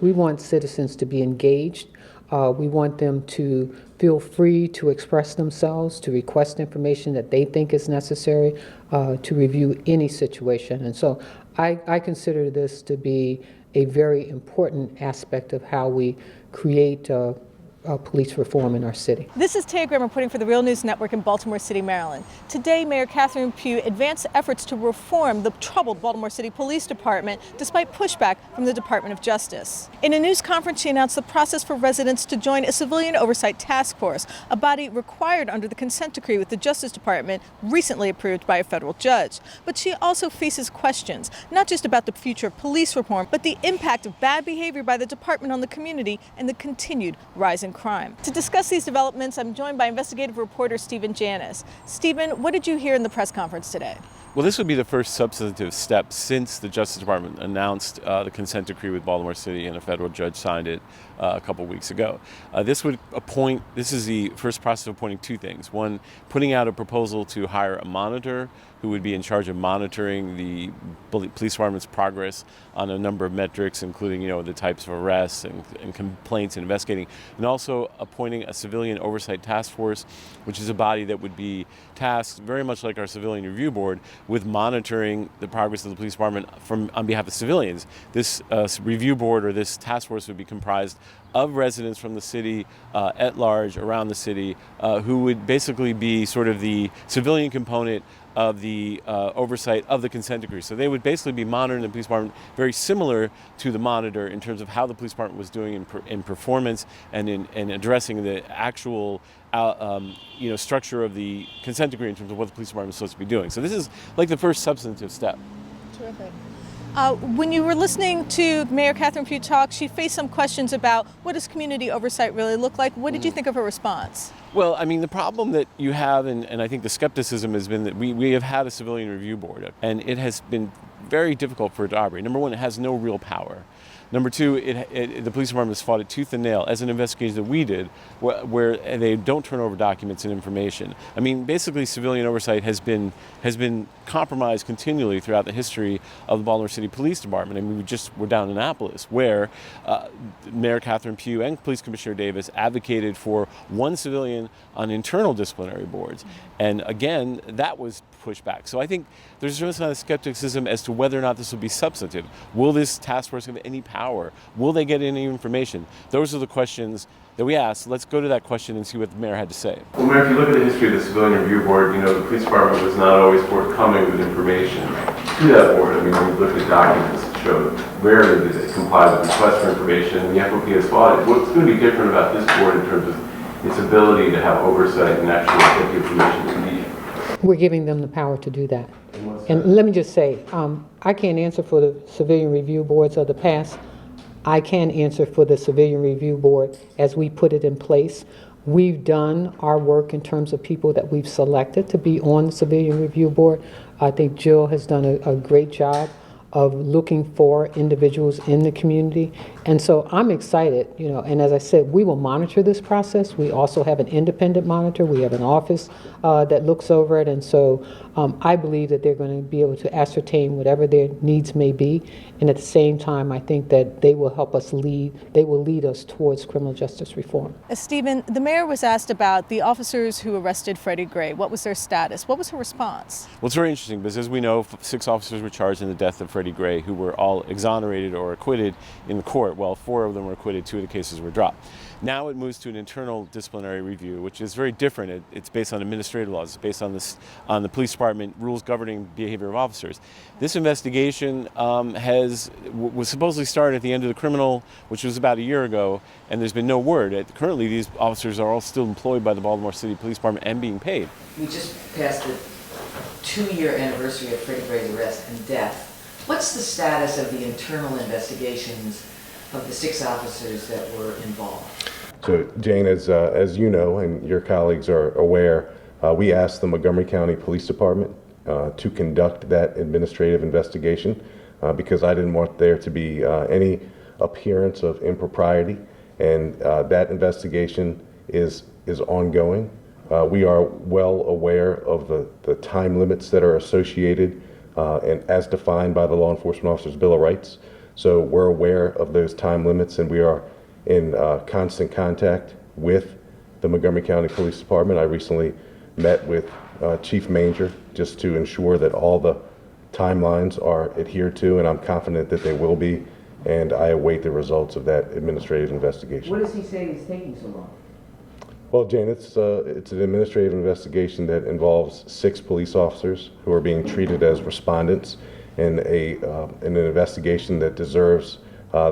We want citizens to be engaged. We want them to feel free to express themselves, to request information that they think is necessary, to review any situation. And so I consider this to be a very important aspect of how we create police reform in our city. This is Taya reporting for the Real News Network in Baltimore City, Maryland. Today, Mayor Catherine Pugh advanced efforts to reform the troubled Baltimore City Police Department despite pushback from the Department of Justice. In a news conference, she announced the process for residents to join a civilian oversight task force, a body required under the consent decree with the Justice Department, recently approved by a federal judge. But she also faces questions, not just about the future of police reform, but the impact of bad behavior by the department on the community and the continued rise in crime. To discuss these developments, I'm joined by investigative reporter Stephen Janis. Stephen, what did you hear in the press conference today? Well, this would be the first substantive step since the Justice Department announced the consent decree with Baltimore City and a federal judge signed it a couple weeks ago. This is the first process of appointing two things. One, putting out a proposal to hire a monitor who would be in charge of monitoring the police department's progress on a number of metrics, including, the types of arrests and complaints and investigating, and also appointing a civilian oversight task force, which is a body that would be tasked, very much like our civilian review board, with monitoring the progress of the police department on behalf of civilians. This review board or this task force would be comprised of residents from the city at large, around the city, who would basically be sort of the civilian component of the oversight of the consent decree. So they would basically be monitoring the police department very similar to the monitor in terms of how the police department was doing in performance and in addressing the actual structure of the consent decree in terms of what the police department is supposed to be doing. So this is like the first substantive step. Terrific. When you were listening to Mayor Catherine Pugh talk, she faced some questions about what does community oversight really look like. What did you think of her response? Well, I mean, the problem that you have, and I think the skepticism has been that we have had a civilian review board, and it has been very difficult for it to operate. Number one, it has no real power. Number two, the police department has fought it tooth and nail, as an investigation that we did, where they don't turn over documents and information. I mean, basically, civilian oversight has been compromised continually throughout the history of the Baltimore City Police Department. I mean, we're down in Annapolis, where Mayor Catherine Pugh and Police Commissioner Davis advocated for one civilian on internal disciplinary boards. And again, that was pushed back. So I think there's just kind of skepticism as to whether or not this will be substantive. Will this task force have any power? Will they get any information? Those are the questions that we asked. Let's go to that question and see what the mayor had to say. Well, Mayor, if you look at the history of the Civilian Review Board, the police department was not always forthcoming with information to that board. I mean, when you look at documents that show rarely did it comply with requests for information, the FOP has fought. What's going to be different about this board in terms of its ability to have oversight and actually get the information they need? We're giving them the power to do that. And let me just say, I can't answer for the civilian review boards of the past. I can answer for the civilian review board as we put it in place. We've done our work in terms of people that we've selected to be on the civilian review board. I think Jill has done a great job of looking for individuals in the community. And so I'm excited, and as I said, we will monitor this process. We also have an independent monitor. We have an office that looks over it. And so I believe that they're going to be able to ascertain whatever their needs may be. And at the same time, I think that they will help us they will lead us towards criminal justice reform. Stephen, the mayor was asked about the officers who arrested Freddy Gray. What was their status? What was her response? Well, it's very interesting because, as we know, 6 officers were charged in the death of Freddy Gray, who were all exonerated or acquitted in the court. Well, 4 of them were acquitted, 2 of the cases were dropped. Now it moves to an internal disciplinary review, which is very different. It's based on administrative laws. It's based on the police department rules governing behavior of officers. This investigation was supposedly started at the end of the criminal, which was about a year ago, and there's been no word. Currently, these officers are all still employed by the Baltimore City Police Department and being paid. We just passed the 2-year anniversary of Freddy Gray's arrest and death. What's the status of the internal investigations of the 6 officers that were involved? So, Jane, as you know, and your colleagues are aware, we asked the Montgomery County Police Department to conduct that administrative investigation because I didn't want there to be any appearance of impropriety, and that investigation is ongoing. We are well aware of the time limits that are associated and as defined by the Law Enforcement Officers' Bill of Rights. So we're aware of those time limits, and we are in constant contact with the Montgomery County Police Department. I recently met with Chief Manger just to ensure that all the timelines are adhered to, and I'm confident that they will be, and I await the results of that administrative investigation. What does he say is taking so long? Well, Jane, it's an administrative investigation that involves 6 police officers who are being treated as respondents in an investigation that deserves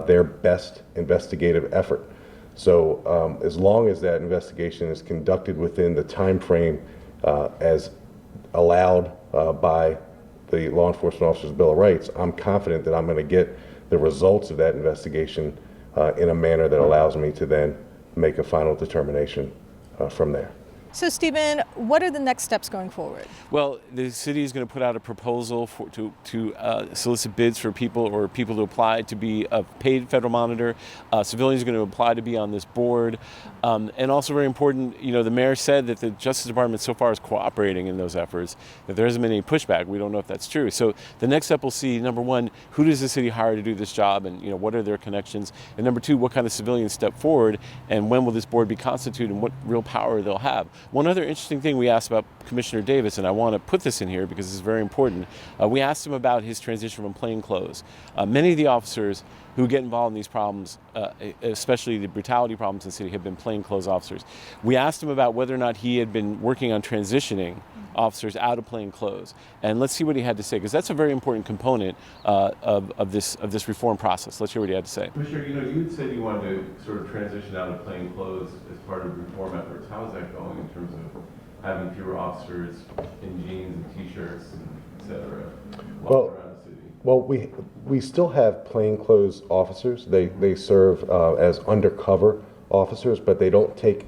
their best investigative effort. So as long as that investigation is conducted within the time frame as allowed by the Law Enforcement Officers Bill of Rights, I'm confident that I'm going to get the results of that investigation in a manner that allows me to then make a final determination from there. So, Stephen, what are the next steps going forward? Well, the city is going to put out a proposal to solicit bids for people to apply to be a paid federal monitor. Civilians are going to apply to be on this board. And also very important, the mayor said that the Justice Department so far is cooperating in those efforts, that there hasn't been any pushback. We don't know if that's true. So the next step we'll see, number one, who does the city hire to do this job, and what are their connections? And number two, what kind of civilians step forward, and when will this board be constituted, and what real power they'll have? One other interesting thing we asked about Commissioner Davis, and I want to put this in here because it's very important, we asked him about his transition from plainclothes. Many of the officers who get involved in these problems, especially the brutality problems in the city, have been plainclothes officers. We asked him about whether or not he had been working on transitioning officers out of plainclothes, and let's see what he had to say, because that's a very important component of this reform process. Let's hear what he had to say. Commissioner, you had said you wanted to sort of transition out of plainclothes as part of reform efforts. How is that going in terms of having fewer officers in jeans and t-shirts, et cetera, walking around the city? Well, we still have plainclothes officers. They serve as undercover officers, but they don't take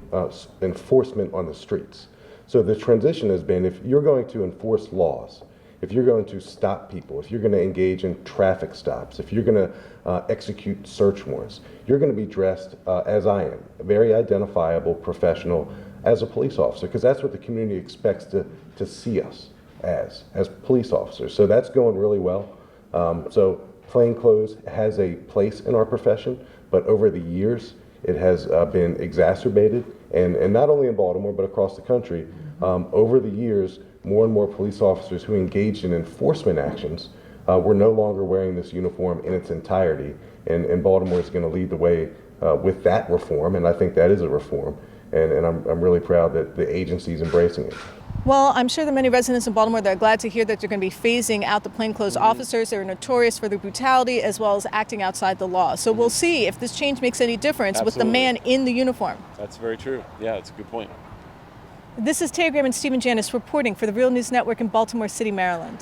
enforcement on the streets. So the transition has been, if you're going to enforce laws, if you're going to stop people, if you're going to engage in traffic stops, if you're going to execute search warrants, you're going to be dressed as I am, a very identifiable professional as a police officer, because that's what the community expects to see us as police officers. So that's going really well. So plainclothes has a place in our profession, but over the years it has been exacerbated, and not only in Baltimore but across the country. Over the years, more and more police officers who engaged in enforcement actions were no longer wearing this uniform in its entirety, and Baltimore is going to lead the way with that reform, and I think that is a reform, and I'm really proud that the agency is embracing it. Well, I'm sure there are many residents in Baltimore that are glad to hear that they're going to be phasing out the plainclothes officers. They're notorious for their brutality as well as acting outside the law. So we'll see if this change makes any difference with the man in the uniform. That's very true. Yeah, that's a good point. This is Taya and Stephen Janis reporting for the Real News Network in Baltimore City, Maryland.